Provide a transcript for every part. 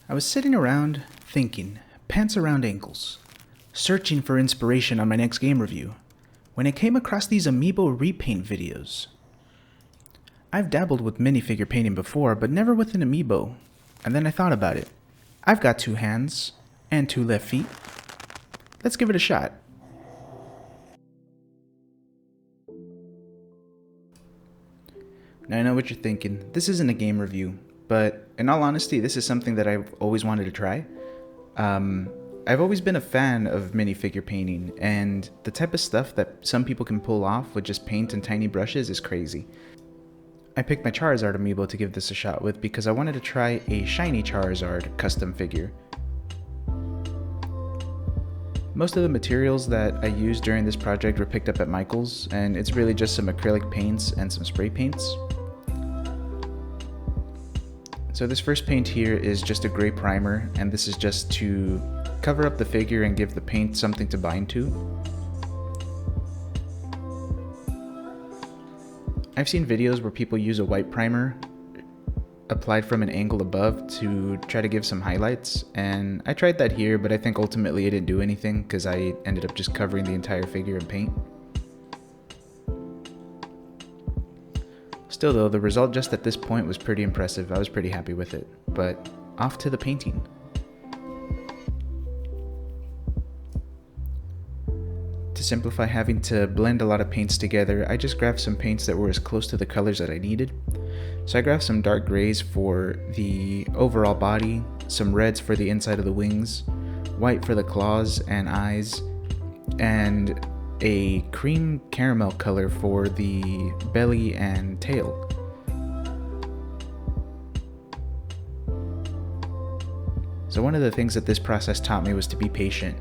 I was sitting around, thinking, pants around ankles, searching for inspiration on my next game review, when I came across these Amiibo repaint videos. I've dabbled with minifigure painting before, but never with an Amiibo, and then I thought about it. I've got 2 hands, and 2 left feet. Let's give it a shot. Now I know what you're thinking, this isn't a game review, but in all honesty, this is something that I've always wanted to try. I've always been a fan of minifigure painting, and the type of stuff that some people can pull off with just paint and tiny brushes is crazy. I picked my Charizard Amiibo to give this a shot with because I wanted to try a shiny Charizard custom figure. Most of the materials that I used during this project were picked up at Michael's, and it's really just some acrylic paints and some spray paints. So this first paint here is just a gray primer, and this is just to cover up the figure and give the paint something to bind to. I've seen videos where people use a white primer applied from an angle above to try to give some highlights, and I tried that here, but I think ultimately it didn't do anything because I ended up just covering the entire figure in paint. Still though, the result just at this point was pretty impressive. I was pretty happy with it, but off to the painting. To simplify having to blend a lot of paints together, I just grabbed some paints that were as close to the colors that I needed. So I grabbed some dark grays for the overall body, some reds for the inside of the wings, white for the claws and eyes, and a cream caramel color for the belly and tail. So one of the things that this process taught me was to be patient.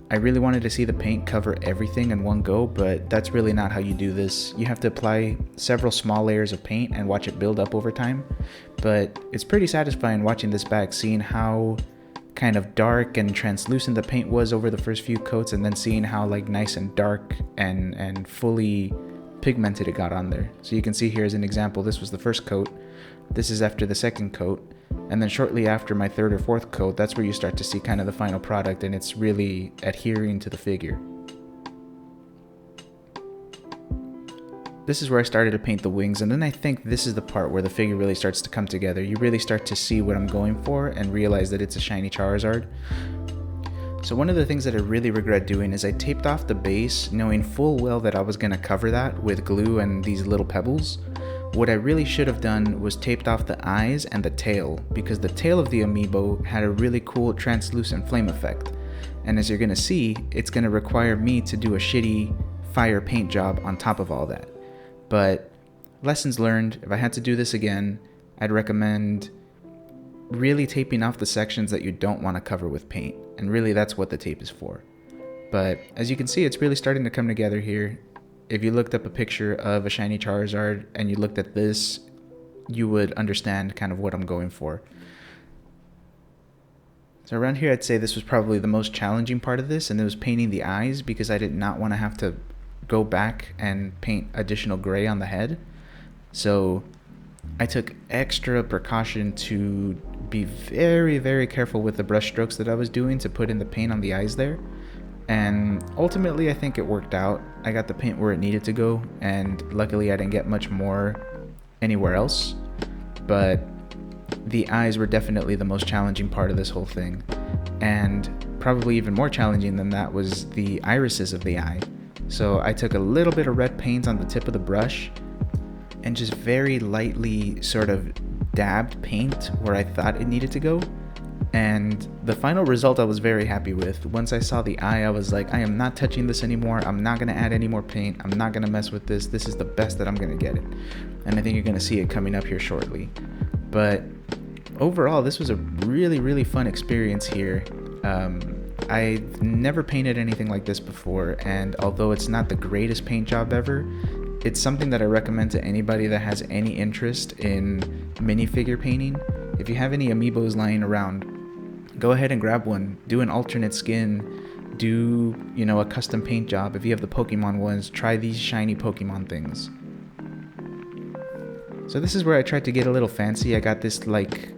I really wanted to see the paint cover everything in one go, but that's really not how you do this. You have to apply several small layers of paint and watch it build up over time. But it's pretty satisfying watching this back, seeing how kind of dark and translucent the paint was over the first few coats, and then seeing how like nice and dark and fully pigmented it got on there. So you can see here as an example, this was the first coat, this is after the second coat, and then shortly after my third or fourth coat, that's where you start to see kind of the final product, and it's really adhering to the figure. This is where I started to paint the wings, and then I think this is the part where the figure really starts to come together. You really start to see what I'm going for and realize that it's a shiny Charizard. So one of the things that I really regret doing is I taped off the base knowing full well that I was going to cover that with glue and these little pebbles. What I really should have done was taped off the eyes and the tail, because the tail of the Amiibo had a really cool translucent flame effect. And as you're going to see, it's going to require me to do a shitty fire paint job on top of all that. But lessons learned, if I had to do this again, I'd recommend really taping off the sections that you don't want to cover with paint. And really that's what the tape is for. But as you can see, it's really starting to come together here. If you looked up a picture of a shiny Charizard and you looked at this, you would understand kind of what I'm going for. So around here, I'd say this was probably the most challenging part of this, and it was painting the eyes, because I did not want to have to go back and paint additional gray on the head. So I took extra precaution to be very, very careful with the brush strokes that I was doing to put in the paint on the eyes there. And ultimately, I think it worked out. I got the paint where it needed to go, and luckily I didn't get much more anywhere else. But the eyes were definitely the most challenging part of this whole thing. And probably even more challenging than that was the irises of the eye. So I took a little bit of red paint on the tip of the brush and just very lightly sort of dabbed paint where I thought it needed to go. And the final result I was very happy with. Once I saw the eye, I was like, I am not touching this anymore. I'm not going to add any more paint. I'm not going to mess with this. This is the best that I'm going to get it. And I think you're going to see it coming up here shortly. But overall, this was a really, really fun experience here. I've never painted anything like this before, and although it's not the greatest paint job ever, it's something that I recommend to anybody that has any interest in minifigure painting. If you have any Amiibos lying around, go ahead and grab one. Do an alternate skin. Do, a custom paint job. If you have the Pokemon ones, try these shiny Pokemon things. So this is where I tried to get a little fancy. I got this like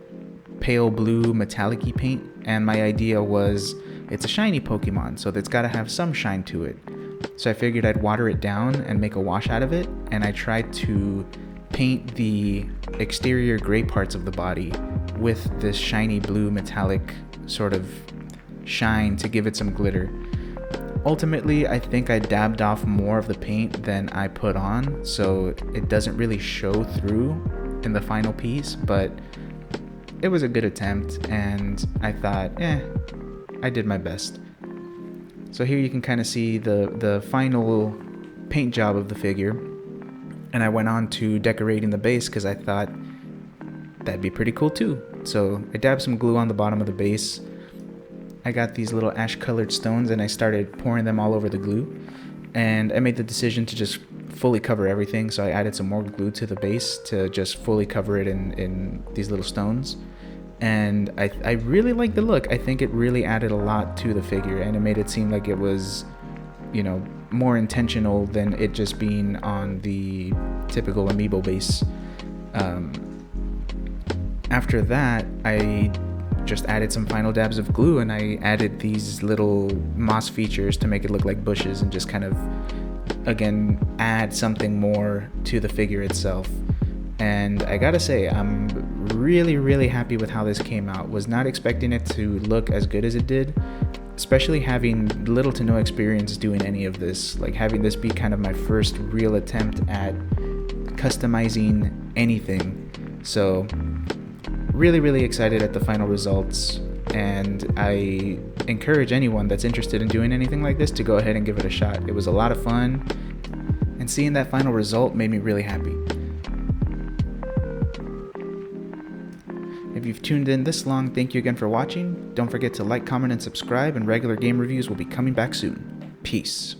pale blue metallic-y paint, and my idea was it's a shiny Pokemon, so it's got to have some shine to it. So I figured I'd water it down and make a wash out of it, and I tried to paint the exterior gray parts of the body with this shiny blue metallic sort of shine to give it some glitter. Ultimately, I think I dabbed off more of the paint than I put on, so it doesn't really show through in the final piece, but it was a good attempt, and I thought, I did my best. So here you can kind of see the final paint job of the figure, and I went on to decorating the base because I thought that'd be pretty cool too. So I dabbed some glue on the bottom of the base. I got these little ash colored stones and I started pouring them all over the glue, and I made the decision to just fully cover everything, so I added some more glue to the base to just fully cover it in these little stones. And I really like the look. I think it really added a lot to the figure, and it made it seem like it was, you know, more intentional than it just being on the typical Amiibo base. After that, I just added some final dabs of glue, and I added these little moss features to make it look like bushes and just kind of, again, add something more to the figure itself. And I gotta say, I'm really happy with how this came out. Was not expecting it to look as good as it did, especially having little to no experience doing any of this, like having this be kind of my first real attempt at customizing anything. So really excited at the final results, and I encourage anyone that's interested in doing anything like this to go ahead and give it a shot. It was a lot of fun, and seeing that final result made me really happy. If you've tuned in this long, thank you again for watching. Don't forget to like, comment, and subscribe, and regular game reviews will be coming back soon. Peace.